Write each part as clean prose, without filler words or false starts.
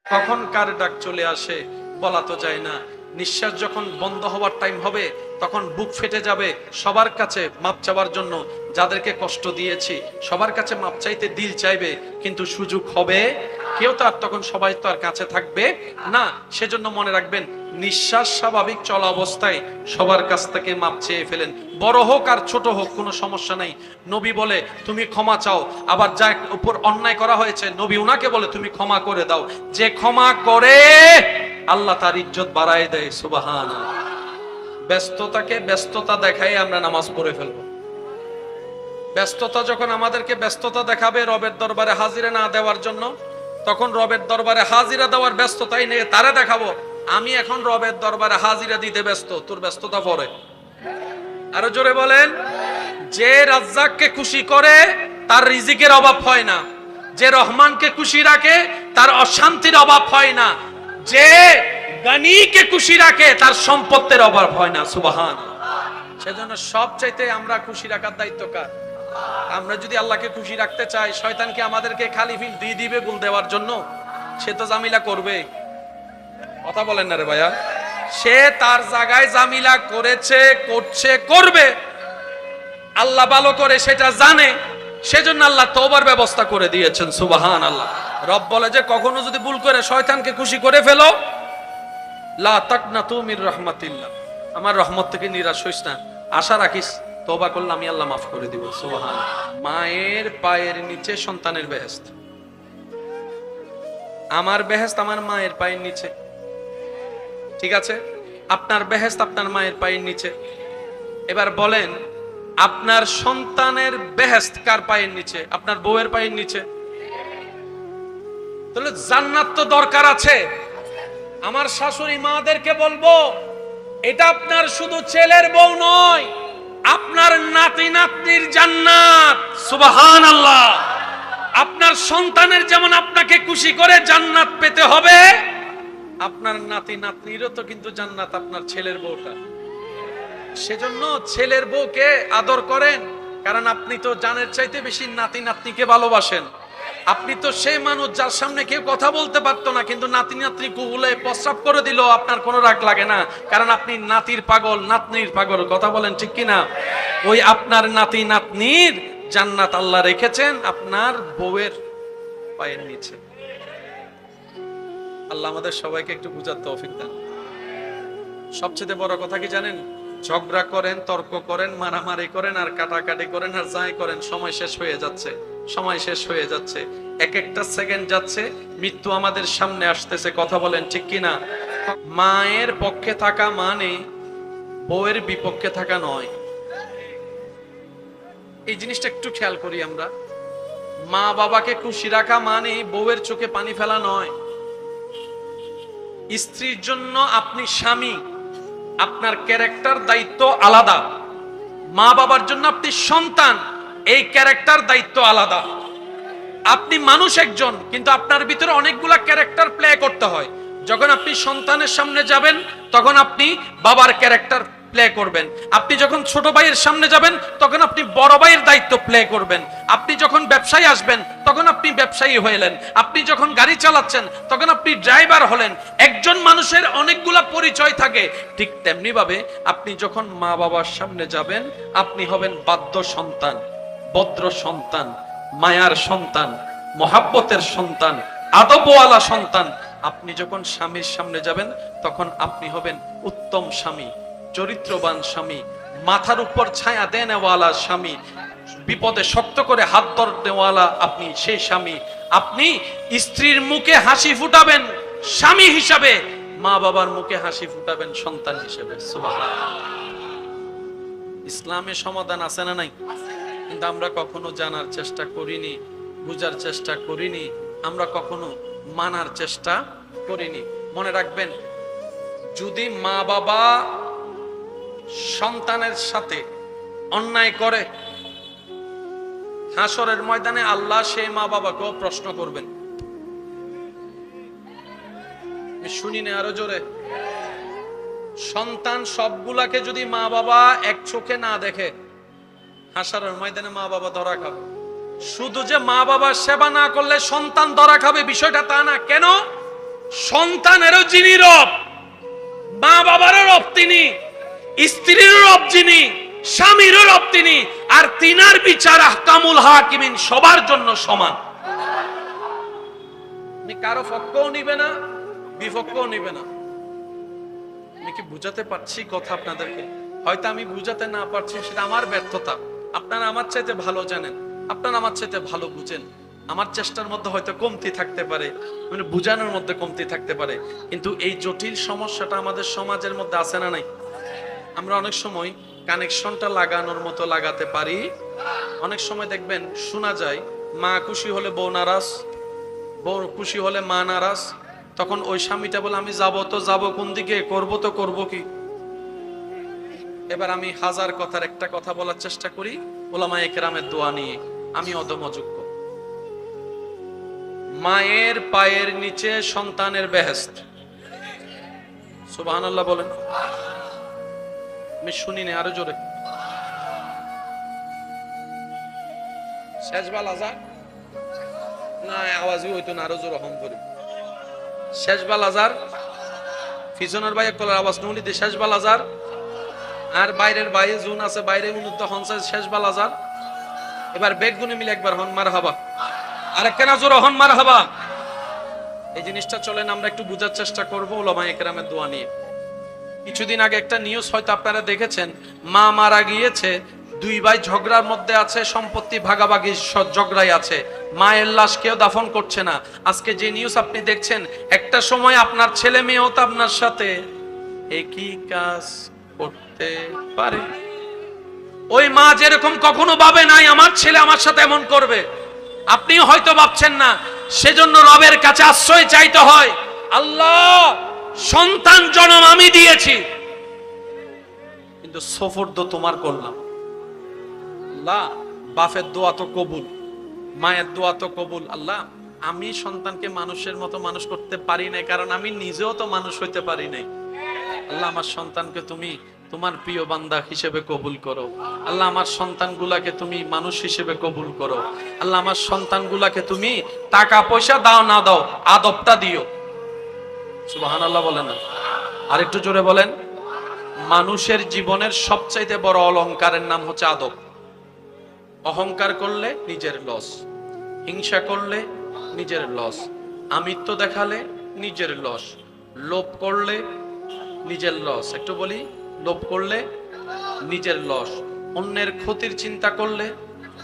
কখন কার ডাক চলে আসে বলা তো যায় না। নিঃশ্বাস যখন বন্ধ হওয়ার টাইম হবে তখন বুক ফেটে যাবে সবার কাছে মাপ চাওয়ার জন্য। যাদেরকে কষ্ট দিয়েছি সবার কাছে মাপ চাইতে দিল চাইবে, কিন্তু সুযোগ হবে কেউ তো আর তখন সবাই তো আর কাছে থাকবে না। সেজন্য মনে রাখবেন, নিঃশ্বাস স্বাভাবিক চলা অবস্থায় সবার কাছ থেকে মাপ চেয়ে ফেলেন, বড় হোক আর ছোট হোক কোনো সমস্যা নাই। নবী বলে তুমি ক্ষমা চাও, আবার যার উপর অন্যায় করা হয়েছে নবী উনাকে বলে তুমি ক্ষমা করে দাও। যে ক্ষমা করে আল্লাহ তার ইজ্জত বাড়ায় দেয়। সুবহানাল্লাহ। ব্যস্ততাকে ব্যস্ততা দেখাই আমরা নামাজ পড়ে ফেলবো। ব্যস্ততা যখন আমাদেরকে ব্যস্ততা দেখাবে রবের দরবারে হাজিরা না দেওয়ার জন্য, তখন রবের দরবারে হাজিরা দেওয়ার ব্যস্ততাই নেই, তারা দেখাবো আমি এখন রবের দরবারে হাজিরা দিতে ব্যস্ত, তোর ব্যস্ততা পরে। আরো জোরে বলেন। যে রাজ্জাককে খুশি করে তার রিজিকের অভাব হয় না, যে রহমানকে খুশি রাখে তার অশান্তির অভাব হয় না, যে গনিকে খুশি রাখে তার সম্পত্তির অভাব হয় না। সুবহানাল্লাহ। সেজন্য সবচাইতে আমরা খুশি রাখার দায়িত্ব কার? আমরা যদি আল্লাহকে খুশি রাখতে চাই, শয়তানকে আমাদেরকে খালি ফিল দিয়ে দিবে গুল দেওয়ার জন্য? সে তো জামিলা করবে। কথা বলেন না রে ভাইয়া। সে তার জায়গায় জামিলা করেছে, করছে, করবে। আল্লাহ ভালো করে সেটা জানে, সেজন্য আল্লাহ তওবার ব্যবস্থা করে দিয়েছেন। সুবহানাল্লাহ। রব বলে যে কখনো যদি ভুল করে শয়তানকে খুশি করে ফেলো, লা তাকনাতু মির রাহমাতিল্লাহ, আমার রহমত থেকে নিরাশ হইস না, আশা রাখিস তওবা করলে আমি আল্লাহ মাফ করে দিব। সুবহানাল্লাহ। মায়ের পায়ের নিচে সন্তানের বেহেশত। আমার বেহেশত আমার মায়ের পায়ের নিচে, ঠিক আছে? আপনার বেহেশত আপনার মায়ের পায়ের নিচে। এবার বলেন, আপনার সন্তানের বেহেশত কার পায়ের নিচে? আপনার বউয়ের পায়ের নিচে। তাহলে জান্নাত তো দরকার আছে। আমার শাশুড়ি মাদেরকে বলবো, এটা আপনার শুধু ছেলের বউ নয়, আপনার নাতি নাতনির জান্নাত। সুবহানাল্লাহ। আপনার সন্তানের যেমন আপনাকে খুশি করে জান্নাত পেতে হবে, আপনার নাতি নাতনিরও তো কিন্তু জান্নাত আপনার ছেলের বউটা। সেজন্য ছেলের বউকে আদর করেন, কারণ আপনি তো জানের চাইতে বেশি নাতি নাতনিকে ভালোবাসেন। আপনি তো সেই মানুষ যার সামনে কেউ কথা বলতে পারতো না, কিন্তু নাতি নাতনি কুহুলে প্রস্রাব করে দিল আপনার কোনো রাগ লাগে না, কারণ আপনি নাতির পাগল, নাতনির পাগল। কথা বলেন ঠিক কিনা? ওই আপনার নাতি নাতনির জান্নাত আল্লাহ রেখেছেন আপনার বউয়ের পায়ের নিচে। আল্লাহ আমাদের সবাইকে একটু বুঝার তৌফিক দেন। সবচেয়ে বড় কথা কি জানেন? ঝগড়া করেন, তর্ক করেন, মারামারি করেন, আর কাটাকাটি করেন, আর যাই করেন, সময় শেষ হয়ে যাচ্ছে, সময় শেষ হয়ে যাচ্ছে। এক একটা সেকেন্ড যাচ্ছে, মৃত্যু আমাদের সামনে আসতেছে। কথা বলেন ঠিক কিনা? মায়ের পক্ষে থাকা মানে বউয়ের বিপক্ষে থাকা নয়। এই জিনিসটা একটু খেয়াল করি আমরা। মা বাবাকে খুশি রাখা মানে বউয়ের চোখে পানি ফেলা নয়। স্ত্রীর জন্য আপনি স্বামী, আপনার ক্যারেক্টার দায়িত্ব আলাদা। মা বাবার জন্য আপনি সন্তান, এই ক্যারেক্টার দায়িত্ব আলাদা। আপনি মানুষ একজন, কিন্তু আপনার ভিতরে অনেকগুলা ক্যারেক্টার প্লে করতে হয়। যখন আপনি সন্তানের সামনে যাবেন তখন আপনি বাবার ক্যারেক্টার প্লে করবেন। আপনি যখন ছোট ভাইয়ের সামনে যাবেন তখন আপনি বড় ভাইয়ের দায়িত্ব প্লে করবেন। আপনি যখন ব্যবসায়ী আসবেন তখন আপনি ব্যবসায়ী হলেন। আপনি যখন গাড়ি চালাচ্ছেন তখন আপনি ড্রাইভার হলেন। একজন মানুষের অনেকগুলা পরিচয় থাকে। ঠিক তেমনি ভাবে আপনি যখন মা বাবার সামনে যাবেন, আপনি হবেন বাধ্য সন্তান, ভদ্র সন্তান, মায়ার সন্তান, মহাব্বতের সন্তান, আদবওয়ালা সন্তান। আপনি যখন স্বামীর সামনে যাবেন তখন আপনি হবেন উত্তম স্বামী, চরিত্রবান স্বামী, মাথার উপর ছায়া দেনেওয়ালা স্বামী, বিপদে শক্ত করে হাত ধরনেওয়ালা আপনি সেই স্বামী। আপনি স্ত্রীর মুখে হাসি ফুটাবেন স্বামী হিসাবে, মা বাবার মুখে হাসি ফুটাবেন সন্তান হিসেবে। সুবহানাল্লাহ। ইসলামে সমাধান আছে না নাই? কিন্তু আমরা কখনো জানার চেষ্টা করিনি, বুঝার চেষ্টা করিনি, আমরা কখনো মানার চেষ্টা করিনি। মনে রাখবেন, যদি মা বাবা সন্তানের সাথে অন্যায় করে, হাসরের ময়দানে আল্লাহ সেই মা বাবাকেও প্রশ্ন করবেন। শুনি না আরো জোরে। সন্তান সবগুলাকে যদি মা বাবা এক চোখে না দেখে, হাসরের ময়দানে মা বাবা ধরা খাবে। শুধু যে মা বাবার সেবা না করলে সন্তান ধরা খাবে বিষয়টা তা না। কেন? সন্তানেরও যিনি রব, মা বাবারও রব তিনি, স্ত্রীরও রব যিনি, স্বামীরও রব তিনি, আর তিনার বিচার আহকামুল হাকিমিন সবার জন্য সমান। কারো পক্ষও নিবে না, বিপক্ষও নিবে না। আমি কি বুঝাতে পারছি কথা আপনাদেরকে? হয়তো আমি বুঝাতে না পারছি, সেটা আমার ব্যর্থতা। আপনারা আমার চাইতে ভালো জানেন, আপনারা আমার চাইতে ভালো বুঝেন। আমার চেষ্টার মধ্যে হয়তো কমতি থাকতে পারে, মানে বুঝানোর মধ্যে কমতি থাকতে পারে, কিন্তু এই জটিল সমস্যাটা আমাদের সমাজের মধ্যে আছে না নাই? আমরা অনেক সময় কানেকশনটা লাগানোর মতো লাগাতে পারি। অনেক সময় দেখবেন শোনা যায়, মা খুশি হলে বউ নারাজ, বউ খুশি হলে মা নারাজ। তখন ওই স্বামীটা বলে আমি যাবো তো যাবো কোন দিকে, করবো তো করবো কি। এবার আমি হাজার কথার একটা কথা বলার চেষ্টা করি উলামায়ে কেরামের দোয়া নিয়ে। আমি অদমযোগ্য। মায়ের পায়ের নিচে সন্তানের বেহেশত। সুবহানাল্লাহ বলেন। আমি শুনিনি, আরো জোরে। শেষবাল আজান না, আওয়াজই হইতো না, আরো জোরে হম করে। শেষবাল আজার, পিছনের ভাই একলার আওয়াজ নুলি দে, শেষবাল আজার। আর বাইরের বাইরে জুন আছে, বাইরে উন্নত হনসা শেষবাল আজার। এবার বেগুনে মিলে একবার হন মারহাবা, আর একখানা জোরে হন মারহাবা। এই জিনিসটা চলেন আমরা একটু বুঝার চেষ্টা করব উলামায়ে কেরামের দোয়া নিয়ে। কিছুদিন আগে একটা নিউজ হয়তো আপনারা দেখেছেন, মা মারা গিয়েছে, দুই ভাই ঝগড়ার মধ্যে আছে, সম্পত্তি ভাগাভাগি ঝগড়াই আছে, মায়ের লাশ কেউ দাফন করছে না। আজকে যে নিউজ আপনি দেখছেন, একটা সময় আপনার ছেলে মেয়েও তো আপনার সাথে একই কাজ করতে পারে। ওই মা যেরকম কখনো ভাবে নাই আমার ছেলে আমার সাথে এমন করবে, আপনিও হয়তো ভাবছেন না। সেজন্য রবের কাছে আশ্রয় চাইতে হয়। আল্লাহ, সন্তান জন্ম আমি দিয়েছি, কিন্তু সফরদ তোমার করলাম। আল্লাহ, বাপের দোয়া তো কবুল, মায়ের দোয়া তো কবুল। আল্লাহ, আমি সন্তানকে মানুষের মতো মানুষ করতে পারি নাই, কারণ আমি নিজেও তো মানুষ হইতে পারি নাই। আল্লাহ, আমার সন্তানকে তুমি তোমার প্রিয় বান্দা হিসেবে কবুল করো। আল্লাহ, আমার সন্তানগুলাকে তুমি মানুষ হিসেবে কবুল করো। আল্লাহ, আমার সন্তানগুলাকে তুমি টাকা পয়সা দাও না দাও, আদবটা দিও। সুবহানাল্লাহ বলেন না? আর একটু জোরে বলেন। মানুষের জীবনের সবচাইতে বড় অলংকারের নাম হচ্ছে আদব। অহংকার করলে নিজের লস, হিংসা করলে নিজের লস, আমিত্ব দেখালে নিজের লস, লোভ করলে নিজের লস। একটু বলি, লোভ করলে নিজের লস, অন্যের ক্ষতির চিন্তা করলে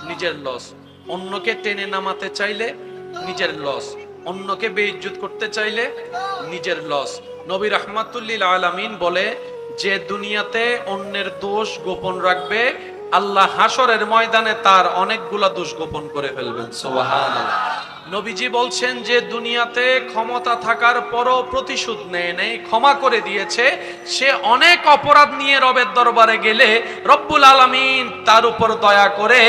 নিজের লস, অন্যকে টেনে নামাতে চাইলে নিজের লস, অন্যকে বেইজ্জত করতে চাইলে নিজের লস। নবী রাহমাতুল্লিল আলামিন বলে, যে দুনিয়াতে অন্যের দোষ গোপন রাখবে, আল্লাহ হাসরের ময়দানে তার অনেকগুলা দোষ গোপন করে ফেলবেন। সুবহানাল্লাহ। নবীজি বলছেন, যে দুনিয়াতে ক্ষমতা থাকার পরও প্রতিশোধ নেয় নাই, ক্ষমা করে দিয়েছে, সে অনেক অপরাধ নিয়ে রবের দরবারে গেলে রব্বুল আলামিন তার উপর দয়া করে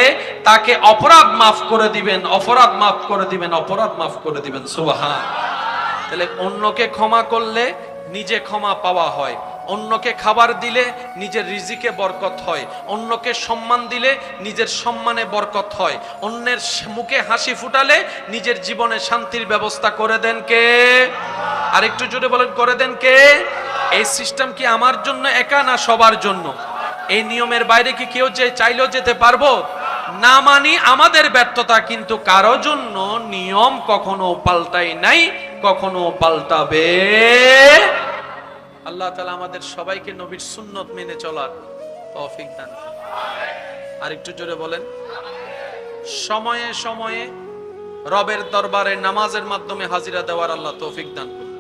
তাকে অপরাধ মাফ করে দিবেন, অপরাধ মাফ করে দিবেন, অপরাধ মাফ করে দিবেন। সুবহান। তাহলে অন্যকে ক্ষমা করলে নিজে ক্ষমা পাওয়া হয়, অন্যকে খাবার দিলে নিজের রিজিকে বরকত হয়, অন্যকে সম্মান দিলে নিজের সম্মানে বরকত হয়, অন্যের মুখে হাসি ফুটালে নিজের জীবনে শান্তির ব্যবস্থা করে দেন কে? আর একটু জোরে বলেন, করে দেন কে? এই সিস্টেম কি আমার জন্য একা, না সবার জন্য? এই নিয়মের বাইরে কি কেউ যে চাইলেও যেতে পারবো না? মানি আমাদের ব্যর্থতা, কিন্তু কারো জন্য নিয়ম কখনো পাল্টাই নাই, কখনো পাল্টাবে। আল্লাহ তাআলা আমাদের সবাইকে নবীর সুন্নত মেনে চলার তৌফিক দান করুন। আর একটু জোরে বলেন। সময়ে সময়ে রবের দরবারে নামাজের মাধ্যমে হাজিরা দেওয়ার আল্লাহ তৌফিক দান করুন।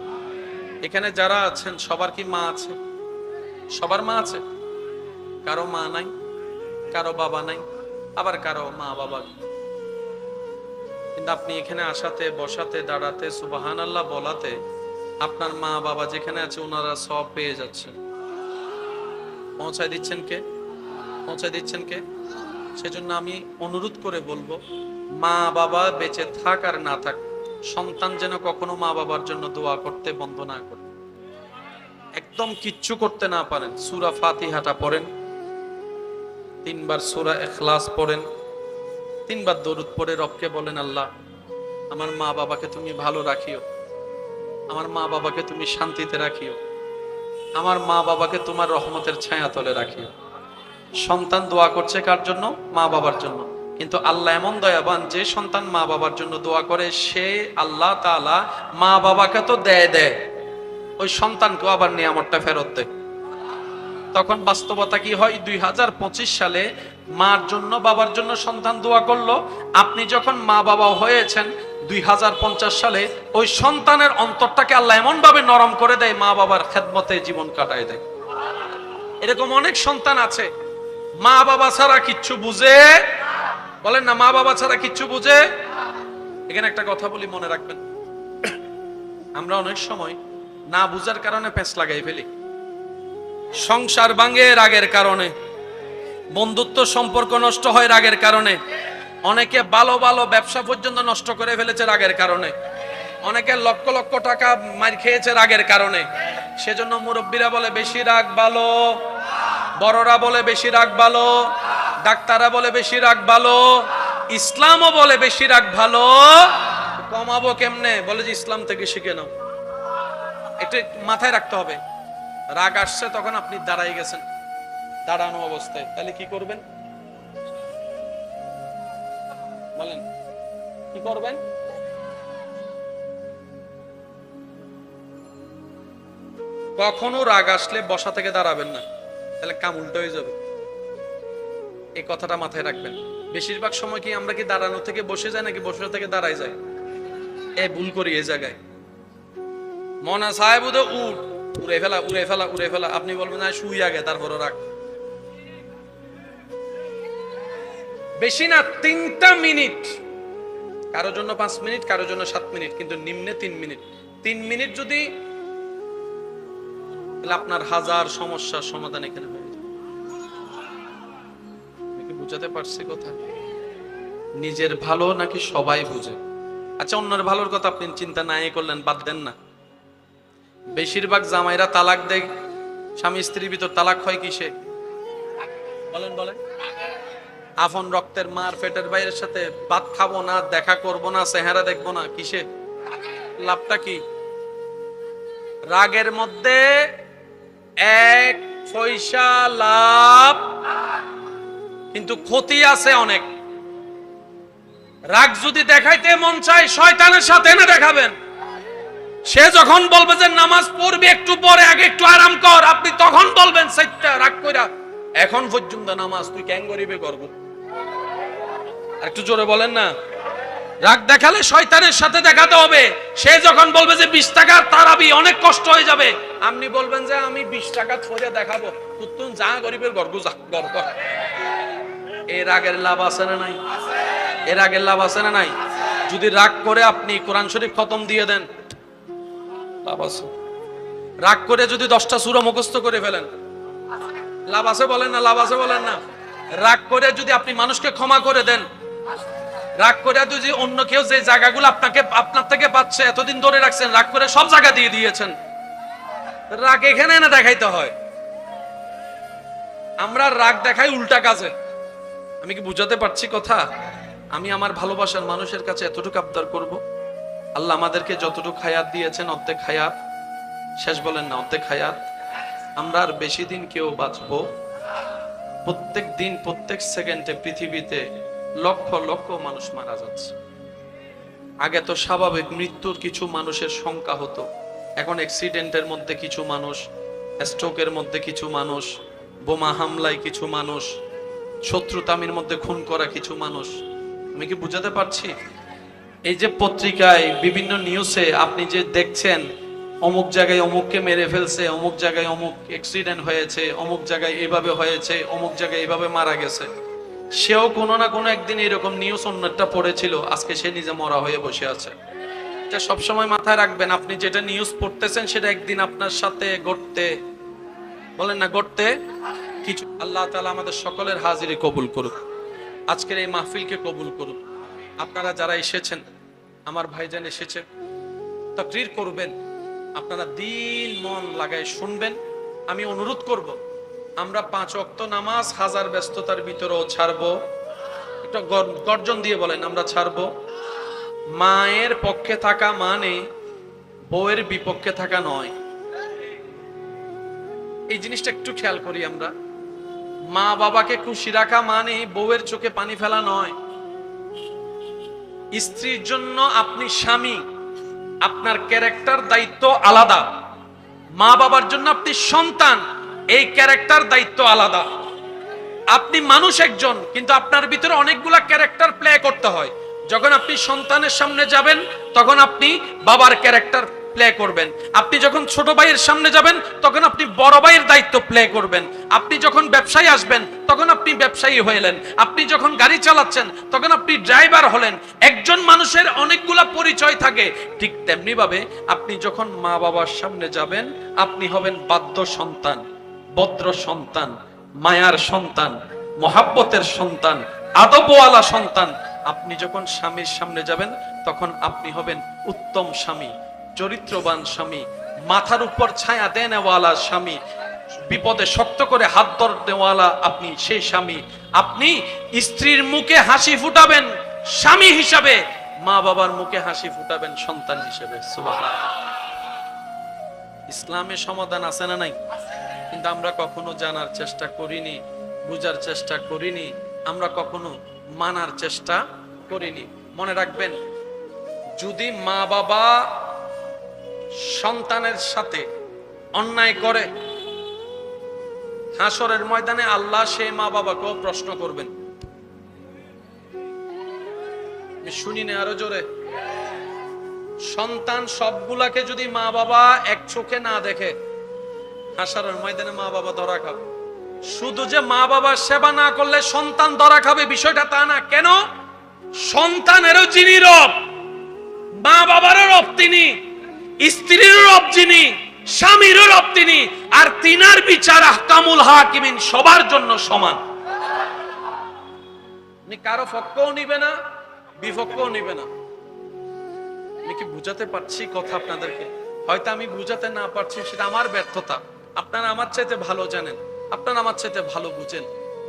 এখানে যারা আছেন সবার কি মা আছে? সবার মা আছে? কারো মা নাই, কারো বাবা নাই, আবার কারো মা বাবা। কিন্তু আপনি এখানে আসাতে, বসাতে, দাঁড়াতে, সুবহানাল্লাহ বলাতে আপনার মা বাবা যেখানে আছে ওনারা সব পেয়ে যাচ্ছেন। পৌঁছায় দিচ্ছেন কে? পৌঁছায় দিচ্ছেন কে? সেজন্য আমি অনুরোধ করে বলবো, মা বাবা বেঁচে থাক আর না থাক, সন্তান যেন কখনো মা বাবার জন্য দোয়া করতে বন্ধ না করে। একদম কিচ্ছু করতে না পারেন, সূরা ফাতিহাটা পড়েন, 3 বার সূরা ইখলাস পড়েন, 3 বার দরুদ পড়ে রবকে বলেন, আল্লাহ আমার মা বাবাকে তুমি ভালো রাখিও, আমার মা বাবাকে তুমি শান্তিতে রাখিও, আমার মা বাবাকে তোমার রহমতের ছায়া তলে রাখিও। সন্তান দোয়া করছে কার জন্য? মা বাবার জন্য। কিন্তু আল্লাহ এমন দয়াবান, যে সন্তান মা বাবার জন্য দোয়া করে সে আল্লাহ তাআলা মা বাবাকে তো দেয়, ওই সন্তানকেও আবার নিয়ামতটা ফেরত দেয়। তখন বাস্তবতা কি হয়? 2025 সালে মার জন্য বাবার জন্য সন্তান দোয়া করলো, আপনি যখন মা বাবা হয়েছেন 2050 সালে ওই সন্তানের অন্তরটাকে আল্লাহ এমন ভাবে নরম করে দেয়, মা বাবার খেদমতে জীবন কাটায় দেয়। এরকম অনেক সন্তান আছে মা বাবা ছাড়া কিচ্ছু বুঝে, বলেন না, মা বাবা ছাড়া কিচ্ছু বুঝে। এখানে একটা কথা বলি, মনে রাখবেন, আমরা অনেক সময় না বুঝার কারণে পেঁচ লাগাই ফেলি। সংসার ভাঙে রাগের কারণে, বন্ধুত্ব সম্পর্ক নষ্ট হয় রাগের কারণে, অনেকে ভালো ভালো ব্যবসা পর্যন্ত নষ্ট করে ফেলেছে রাগের কারণে, অনেকে লক্ষ লক্ষ টাকা মার খেয়েছে রাগের কারণে। সেজন্য মুরব্বীরা বলে বেশি রাগ ভালো, বড়রা বলে বেশি রাগ ভালো, ডাক্তাররা বলে বেশি রাগ ভালো, ইসলামও বলে বেশি রাগ ভালো। কমাবো কেমনে? বলে যে ইসলাম থেকে শিখে নাও। এটা মাথায় রাখতে হবে। রাগ আসছে তখন আপনি দাঁড়াই গেছেন, দাঁড়ানো অবস্থায়, তাহলে কি করবেন বলেন? কি করবেন? কখনো রাগ আসলে বসা থেকে দাঁড়াবেন না, তাহলে কাম উল্টো হয়ে যাবে। এই কথাটা মাথায় রাখবেন। বেশিরভাগ সময় কি আমরা কি দাঁড়ানো থেকে বসে যাই নাকি বসে থেকে দাঁড়াই যাই? ভুল করি এই জায়গায়। মনা সাহেব উড়ে ফেলা উড়ে ফেলা উড়ে ফেলা, আপনি বলবেন না শুই আগে তারপরে রাখ। বেশি না 3টা মিনিট, কারো জন্য 5 মিনিট, কারো জন্য 7 মিনিট, কিন্তু নিম্নে 3 মিনিট। 3 মিনিট যদি, তাহলে আপনার হাজার সমস্যার সমাধান এখানে হয়ে যাবে। আমি বুঝাতে পারছি কথা? নিজের ভালো নাকি সবাই বুঝে? আচ্ছা, অন্যের ভালোর কথা আপনি চিন্তা নাই করলেন, বাদ দেন না। বেশিরভাগ জামাইরা তালাক দেয়, স্বামী স্ত্রীর ভিতর তালাক হয় কিসে? বলেন বলেন। আপন রক্তের মার পেটের বাইরের সাথে ভাত খাবো না, দেখা করব না, চেহারা দেখবো না, কিসে? লাভটা কি? রাগের মধ্যে 1 পয়সা লাভ, কিন্তু ক্ষতি আছে অনেক। রাগ যদি দেখাইতে মন চায় শয়তানের সাথে না দেখাবেন। সে যখন বলবে যে নামাজ পড়বি একটু পরে, আগে একটু আরাম কর, আপনি তখন বলবেন সাইটটা রাগ কইরা, এখন পর্যন্ত নামাজ তুই কেন গরিবে করব? একটু জোরে বলেন না। রাগ দেখালে শয়তানের সাথে দেখাতে হবে। সে যখন বলবে যে 20 টাকার তারাবি অনেক কষ্ট হয়ে যাবে, আপনি বলবেন যে আমি 20 টাকা ছড়ে দেখাবো, তুই যা গরিবের গর্ব যা গর্ব। এর আগের লাভ আছে না নাই? এর আগের লাভ আছে না নাই? যদি রাগ করে আপনি কোরআন শরীফ খতম দিয়ে দেন, লাভ আছে। রাগ করে যদি 10টা সূরা মুখস্থ করে ফেলেন, লাভ আছে বলেন না? লাভ আছে বলেন না? রাগ করে যদি আপনি মানুষকে ক্ষমা করে দেন, রাগ করে যদি অন্য কেউ যে জায়গাগুলো আপনার থেকে পাচ্ছে, এতদিন ধরে রাখছেন, রাগ করে সব জায়গা দিয়ে দিয়েছেন, রাগ এখানে না দেখাইতে হয়। আমরা রাগ দেখাই উল্টা কাজে। আমি কি বুঝাতে পারছি কথা? আমি আমার ভালোবাসার মানুষের কাছে এতটুকু আবদার করব, আল্লাহ আমাদেরকে যতটুকু হায়াত দিয়েছেন, অর্ধেক হায়াত, শেষ বলেন না, অর্ধেক হায়াত। আমরা আর বেশি দিন কেউ বাঁচবো? প্রত্যেক দিন প্রত্যেক সেকেন্ডে পৃথিবীতে লক্ষ লক্ষ মানুষ মারা যাচ্ছে। আগে তো স্বাভাবিক মৃত্যুর কিছু মানুষের সংখ্যা হতো, এখন অ্যাক্সিডেন্টের মধ্যে কিছু মানুষ, স্ট্রোকের মধ্যে কিছু মানুষ, বোমা হামলায় কিছু মানুষ, শত্রুতামির মধ্যে খুন করা কিছু মানুষ। আমি কি বুঝাতে পারছি? এই যে পত্রিকায় বিভিন্ন নিউজে আপনি যে দেখছেন, অমুক জায়গায় অমুককে মেরে ফেলছে, অমুক জায়গায় অমুক অ্যাক্সিডেন্ট হয়েছে, অমুক জায়গায় এইভাবে হয়েছে, অমুক জায়গায় এইভাবে মারা গেছে। সেও কোনো না কোনো একদিন এরকম নিউজ অন্যটা পড়েছিল, আজকে সে নিজে মরা হয়ে বসে আছে। এটা সবসময় মাথায় রাখবেন, আপনি যেটা নিউজ পড়তেছেন সেটা একদিন আপনার সাথে ঘটতে, বলেন না, ঘটতে কিছু। আল্লাহ তাআলা আমাদের সকলের হাজিরি কবুল করুক, আজকের এই মাহফিলকে কবুল করুক। আপনারা যারা এসেছেন, আমার ভাইজান এসেছে, তাকরীর করবেন, আপনারা দিল মন লাগায় শুনবেন। আমি অনুরোধ করব, আমরা 5 ওয়াক্ত নামাজ হাজার ব্যস্ততার ভিতরেও ছাড়বো। একটা গর্জন দিয়ে বলেন, আমরা ছাড়বো। মায়ের পক্ষে থাকা মানে বউয়ের বিপক্ষে থাকা নয়। এই জিনিসটা একটু খেয়াল করি আমরা। মা বাবাকে খুশি রাখা মানে বউয়ের চোখে পানি ফেলা নয়। স্ত্রীর জন্য আপনি স্বামী, আপনার ক্যারেক্টার দায়িত্ব আলাদা। মা বাবার জন্য আপনি সন্তান, এই ক্যারেক্টার দায়িত্ব আলাদা। আপনি মানুষ একজন, কিন্তু আপনার ভিতরে অনেকগুলা ক্যারেক্টার প্লে করতে হয়। যখন আপনি সন্তানের সামনে যাবেন তখন আপনি বাবার ক্যারেক্টার প্লে করবেন। আপনি যখন ছোট ভাইয়ের সামনে যাবেন তখন আপনি বড় ভাইয়ের দায়িত্ব প্লে করবেন। আপনি যখন ব্যবসায়ী আসবেন তখন আপনি ব্যবসায়ী হলেন। আপনি যখন গাড়ি চালাচ্ছেন তখন আপনি ড্রাইভার হলেন। একজন মানুষের অনেকগুলা পরিচয় থাকে। ঠিক তেমনি ভাবে আপনি যখন মা বাবার সামনে যাবেন আপনি হবেন বাধ্য সন্তান, ভদ্র সন্তান, মায়ার সন্তান, মহাব্বতের সন্তান, আদবওয়ালা সন্তান। আপনি যখন স্বামীর সামনে যাবেন তখন আপনি হবেন উত্তম স্বামী, চরিত্রবান স্বামী, মাথার উপর ছায়া দেনেওয়ালা স্বামী, বিপদে শক্ত করে হাত ধরনেওয়ালা আপনি সেই স্বামী। আপনি স্ত্রীর মুখে হাসি ফুটাবেন স্বামী হিসাবে, মা বাবার মুখে হাসি ফুটাবেন সন্তান হিসেবে। সুবহানাল্লাহ। ইসলামে সমাধান আছে না নাই? কিন্তু আমরা কখনো জানার চেষ্টা করিনি, বুঝার চেষ্টা করিনি, আমরা কখনো মানার চেষ্টা করিনি। মনে রাখবেন, যদি মা বাবা সন্তানের সাথে অন্যায় করে, হাসরের ময়দানে আল্লাহ সেই মা বাবাকেও প্রশ্ন করবেন। শুনি না আরো জোরে। সন্তান সবগুলাকে যদি মা বাবা এক চোখে না দেখে, হাসরের ময়দানে মা বাবা ধরা খাবে। শুধু যে মা বাবার সেবা না করলে সন্তান ধরা খাবে বিষয়টা তা না। কেন? সন্তানেরও যিনি রব, মা বাবারও রব তিনি, স্ত্রীরও রব যিনি, স্বামীরও রব তিনি, আর তিনার বিচার আহকামুল হাকিমিন সবার জন্য সমান। কারো পক্ষও নিবে না, বিপক্ষও নিবে না। আমি কি বুঝাতে পারছি কথা আপনাদেরকে? হয়তো আমি বুঝাতে না পারছি, সেটা আমার ব্যর্থতা। আপনারা আমার চাইতে ভালো জানেন, আপনারা আমার চাইতে ভালো বুঝেন।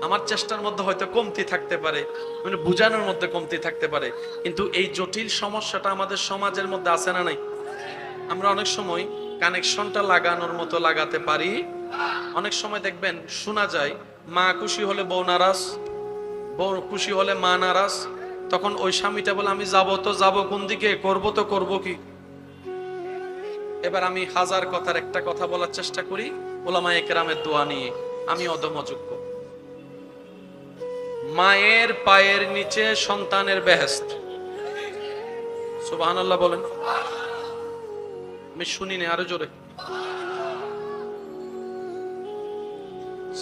আমার চেষ্টার মধ্যে হয়তো কমতি থাকতে পারে, মানে বুঝানোর মধ্যে কমতি থাকতে পারে, কিন্তু এই জটিল সমস্যাটা আমাদের সমাজের মধ্যে আছে না নাই? আমরা অনেক সময় কানেকশনটা লাগানোর মতো লাগাতে পারি। অনেক সময় দেখবেন শোনা যায় মা খুশি হলে বউ নারাজ, বউ খুশি হলে মা নারাজ। তখন ওই স্বামীটা বলে আমি যাবো তো যাবো কোন দিকে, করবো তো করবো কি। এবার আমি হাজার কথার একটা কথা বলার চেষ্টা করি উলামায়ে কেরামের দোয়া নিয়ে। আমি অদমযোগ্য। মায়ের পায়ের নিচে সন্তানের বেহেশত। সুবহানাল্লাহ বলেন। আমি শুনি না আরো জোরে।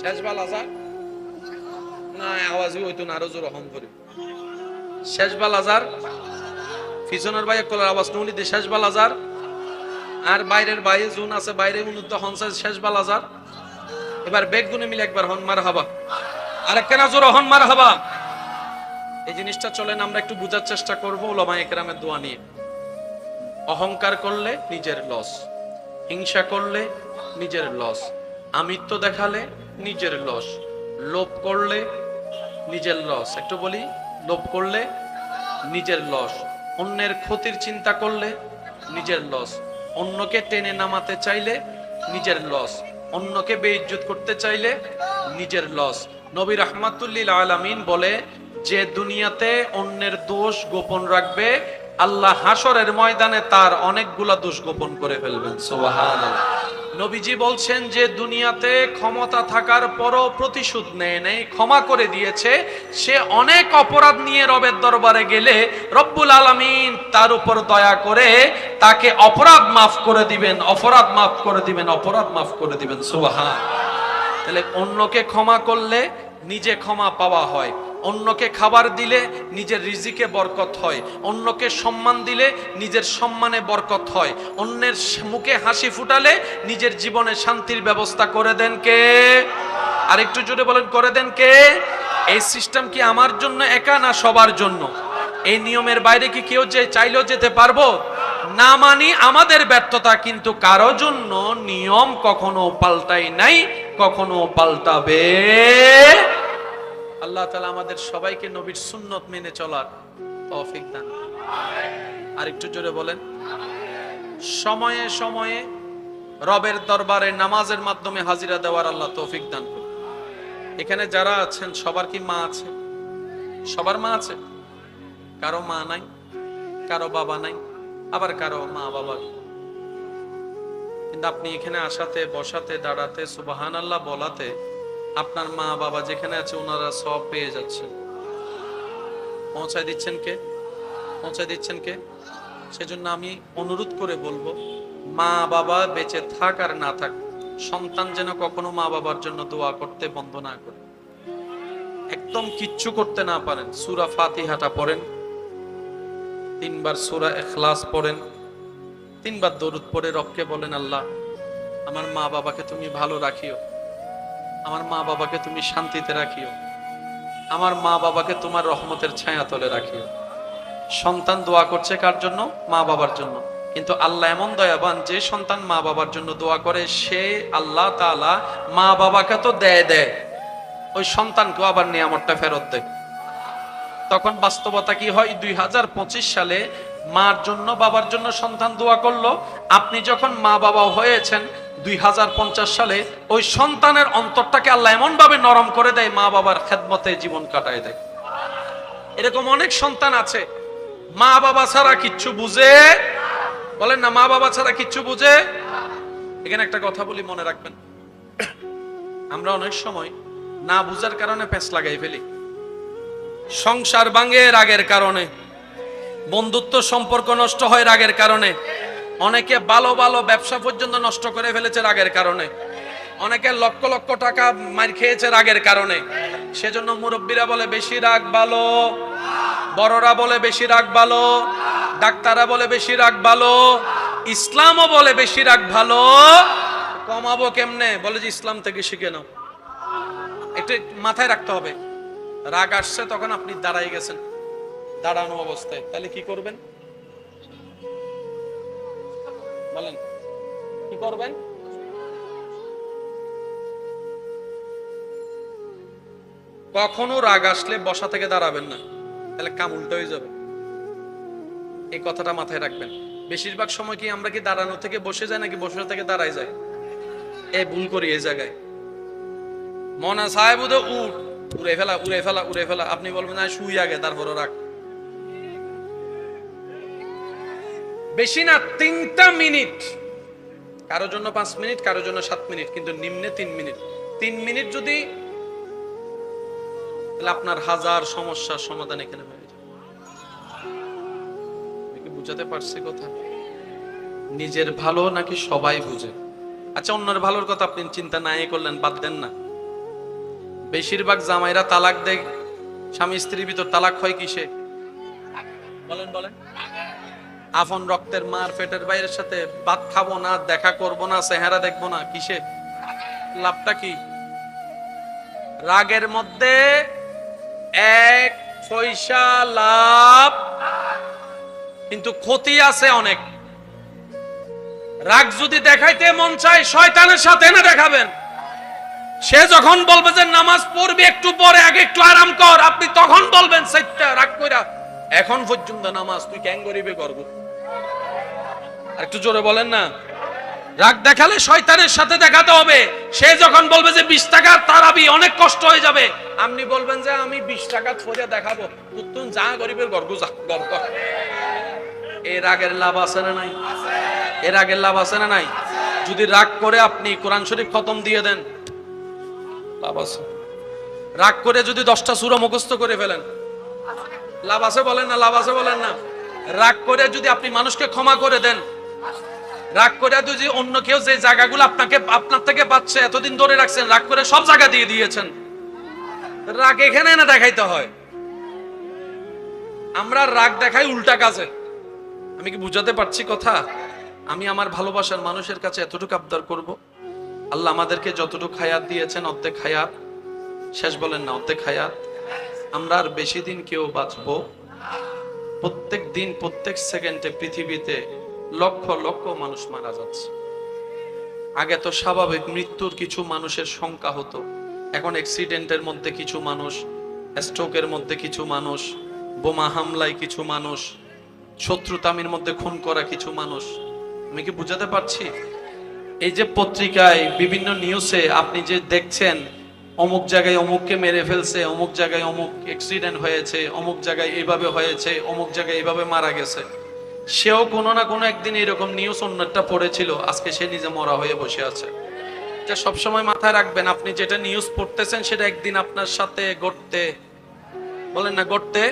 শেষবাল আজার না, আওয়াজই হইতো না, আরো জোরে হম করে। শেষবাল আজার, পিছনের ভাই কলার আওয়াজ নুনি দে। শেষবাল আজার আর বাইরের বাইরে জুন আছে, বাইরে উন্নত হনসাই শেষবাল আজার। এবার বেগ গুনে মিলে একবার হন মারহাবা, আরেকখানা জোরে হন মারহাবা। এই জিনিসটা চলেন আমরা একটু বুঝার চেষ্টা করবো উলামায়ে কেরামের দোয়া নিয়ে। অহংকার করলে নিজের লস, হিংসা করলে নিজের লস, আমিত্ব দেখালে নিজের লস, লোভ করলে নিজের লস। একটু বলি, লোভ করলে নিজের লস, অন্যের ক্ষতির চিন্তা করলে নিজের লস, অন্যকে টেনে নামাতে চাইলে নিজের লস, অন্যকে বেইজ্জত করতে চাইলে নিজের লস। নবী রাহমাতুল্লিল আলামিন বলে, যে দুনিয়াতে অন্যের দোষ গোপন রাখবে আল্লাহ হাসরের ময়দানে তার অনেকগুলা দোষ গোপন করে ফেলবেন। সুবহানাল্লাহ। নবীজি বলছেন, যে দুনিয়াতে ক্ষমতা থাকার পরও প্রতিশোধ নেয় নাই, ক্ষমা করে দিয়েছে, সে অনেক অপরাধ নিয়ে রবের দরবারে গেলে রব্বুল আলামিন তার উপর দয়া করে তাকে অপরাধ মাফ করে দিবেন, অপরাধ মাফ করে দিবেন, অপরাধ মাফ করে দিবেন। সুবহানাল্লাহ। তাহলে অন্যকে ক্ষমা করলে নিজে ক্ষমা পাওয়া হয়, অন্যকে খাবার দিলে নিজের রিজিকে বরকত হয়, অন্যকে সম্মান দিলে নিজের সম্মানে বরকত হয়, অন্যের মুখে হাসি ফুটালে নিজের জীবনে শান্তির ব্যবস্থা করে দেন কে? আরেকটু জোরে বলেন, করে দেন কে? এই সিস্টেম কি আমার জন্য একা না সবার জন্য? এই নিয়মের বাইরে কি কেউ যে চাইলেও যেতে পারবো না? মানি আমাদের ব্যর্থতা, কিন্তু কারো জন্য নিয়ম কখনো পাল্টাই নাই, কখনো পাল্টাবে। আল্লাহ তাআলা আমাদের সবাইকে নবীর সুন্নত মেনে চলার তৌফিক দান। আরেকটু জোরে বলেন। সময়ে সময়ে রবের দরবারে নামাজের মাধ্যমে হাজিরা দেওয়ার আল্লাহ তৌফিক দান করুন। এখানে যারা আছেন সবার কি মা আছে? সবার মা আছে? কারো মা নাই, কারো বাবা নাই, আবার কারো মা বাবা। কিন্তু আপনি এখানে আসাতে, বসাতে, দাঁড়াতে, সুবহানাল্লাহ বলাতে আপনার মা বাবা যেখানে আছে ওনারা সব পেয়ে যাচ্ছে। পৌঁছায় দিচ্ছেন কে? পৌঁছায় দিচ্ছেন কে? সেজন্য আমি অনুরোধ করে বলবো, মা বাবা বেঁচে থাক আর না থাক, সন্তান যেন কখনো মা বাবার জন্য দোয়া করতে বন্ধ না করে। একদম কিচ্ছু করতে না পারেন, সূরা ফাতিহাটা পড়েন, 3 বার সূরা ইখলাস পড়েন, 3 বার দরুদ পড়ে রবকে বলেন, আল্লাহ আমার মা বাবাকে তুমি ভালো রাখিও, আমার মা বাবাকে তুমি শান্তিতে রাখিও, আমার মা বাবাকে তোমার রহমতের ছায়াতলে রাখিও। সন্তান দোয়া করছে কার জন্য? মা বাবার জন্য। কিন্তু আল্লাহ এমন দয়াবান, যে সন্তান মা বাবার জন্য দোয়া করে সে আল্লাহ তাআলা মা বাবাকে তো দেয়, ওই সন্তানকেও আবার নিয়ামতটা ফেরত দেয়। তখন বাস্তবতা কি হয়? 2025 সালে মার জন্য বাবার জন্য সন্তান দোয়া করলো, আপনি যখন মা বাবা হয়েছেন 2050 সালে ওই সন্তানের অন্তরটাকে আল্লাহ এমন ভাবে নরম করে দেয়, মা বাবার খেদমতে জীবন কাটায় দেয়। এরকম অনেক সন্তান আছে মা বাবা ছাড়া কিচ্ছু বুঝে, বলেন না, মা বাবা ছাড়া কিচ্ছু বুঝে। এখানে একটা কথা বলি, মনে রাখবেন, আমরা অনেক সময় না বুঝার কারণে পেঁচ লাগাই ফেলি। সংসার ভাঙে রাগের কারণে, বন্ধুত্ব সম্পর্ক নষ্ট হয় রাগের কারণে, অনেকে ভালো ভালো ব্যবসা পর্যন্ত নষ্ট করে ফেলেছে রাগের কারণে, অনেকে লক্ষ লক্ষ টাকা মার খেয়েছে রাগের কারণে। সেজন্য মুরব্বীরা বলে বেশি রাগ ভালো, বড়রা বলে বেশি রাগ ভালো, ডাক্তাররা বলে বেশি রাগ ভালো, ইসলামও বলে বেশি রাগ ভালো। কমাবো কেমনে? বলে যে ইসলাম থেকে শিখে নাও। এটা মাথায় রাখতে হবে। রাগ আসছে তখন আপনি দাঁড়াই গেছেন, দাঁড়ানো অবস্থায়, তাহলে কি করবেন? বলেন কি করবেন? কখনো রাগ আসলে বসা থেকে দাঁড়াবেন না, তাহলে কাম উল্টো হয়ে যাবে। এই কথাটা মাথায় রাখবেন। বেশিরভাগ সময় কি আমরা কি দাঁড়ানো থেকে বসে যাই নাকি বসে থেকে দাঁড়াই যায়? এ ভুল করি এই জায়গায়। মনা সাহেব উড়ে ফেলা উড়ে ফেলা উড়ে ফেলা, আপনি বলবেন না শুই আগে তারপরে রাখ। বেশি না 3টা মিনিট, কারো জন্য 5 মিনিট, কারো জন্য 7 মিনিট, কিন্তু নিম্নে 3 মিনিট। 3 মিনিট যদি, তাহলে আপনার হাজার সমস্যার সমাধান এখানে হয়ে যাবে। বুঝাতে পারছি কথা? নিজের ভালো নাকি সবাই বুঝে? আচ্ছা, অন্যের ভালোর কথা আপনি চিন্তা নাই করলেন, বাদ দেন না। বেশিরভাগ জামাইরা তালাক দেয়, স্বামী স্ত্রীর ভিতর তালাক হয় কিসে? বলেন বলেন। আপন রক্তের মার পেটের বাইরের সাথে ভাত খাবো না, দেখা করব না, চেহারা দেখবো না, কিসে? লাভটা কি? রাগের মধ্যে 1 পয়সা লাভ, কিন্তু ক্ষতি আছে অনেক। রাগ যদি দেখাইতে মন চায় শয়তানের সাথে না দেখাবেন। সে যখন বলবে যে নামাজ পড়বি একটু পরে, আগে একটু আরাম কর, আপনি তখন বলবেন সাইটটা রাগ কইরা, এখন পর্যন্ত নামাজ তুই কেন করিবে করব? আর একটু জোরে বলেন না। রাগ দেখালে শয়তানের সাথে দেখাতে হবে। সে যখন বলবে যে 20 টাকা তারাবি অনেক কষ্ট হয়ে যাবে, আপনি বলবেন যে আমি 20 টাকা ফোরে দেখাবো, তুই যা গরিবের গর্ব যা গর্ব কর। এই রাগের লাভ আছে না নাই? এর রাগের লাভ আছে না নাই? যদি রাগ করে আপনি কোরআন শরীফ খতম দিয়ে দেন, লাভ আছে। রাগ করে যদি 10টা সূরা মুখস্থ করে ফেলেন, লাভ আছে বলেন না? লাভ আছে বলেন না? রাগ করে যদি আপনি মানুষকে ক্ষমা করে দেন, রাগ করে যদি অন্য কেউ যে জায়গাগুলো আপনার থেকে পাচ্ছে, এতদিন ধরে রাখছেন, রাগ করে সব জায়গা দিয়ে দিয়েছেন, রাগ এখানে না দেখাইতে হয়। আমরা রাগ দেখাই উল্টা কাজে। আমি কি বুঝাতে পারছি কথা? আমি আমার ভালোবাসার মানুষের কাছে এতটুকু আবদার করব, আল্লাহ আমাদেরকে যতটুকু হায়াত দিয়েছেন, অর্ধেক হায়াত, শেষ বলেন না, অর্ধেক হায়াত। আমরা আর বেশি দিন কেউ বাঁচবো? প্রত্যেক দিন প্রত্যেক সেকেন্ডে পৃথিবীতে লক্ষ লক্ষ মানুষ মারা যাচ্ছে। আগে তো স্বাভাবিক মৃত্যুর কিছু মানুষের সংখ্যা হতো, এখন অ্যাক্সিডেন্টের মধ্যে কিছু মানুষ, স্ট্রোকের মধ্যে কিছু মানুষ, বোমা হামলায় কিছু মানুষ, শত্রুতামির মধ্যে খুন করা কিছু মানুষ, আমি কি বুঝাতে পারছি? এই যে পত্রিকায় বিভিন্ন নিউজে আপনি যে দেখছেন অমুক জায়গায় অমুককে মেরে ফেলছে, অমুক জায়গায় অমুক অ্যাক্সিডেন্ট হয়েছে, অমুক জায়গায় এইভাবে হয়েছে, অমুক জায়গায় এইভাবে মারা গেছে, সেও কোনো না কোনো একদিন এরকম নিউজ অন্যটা পড়েছিল, আজকে সে নিজে মরা হয়ে বসে আছে। এটা সবসময় মাথায় রাখবেন, আপনি যেটা নিউজ পড়তেছেন সেটা একদিন আপনার সাথে ঘটতে, বলেন না ঘটতে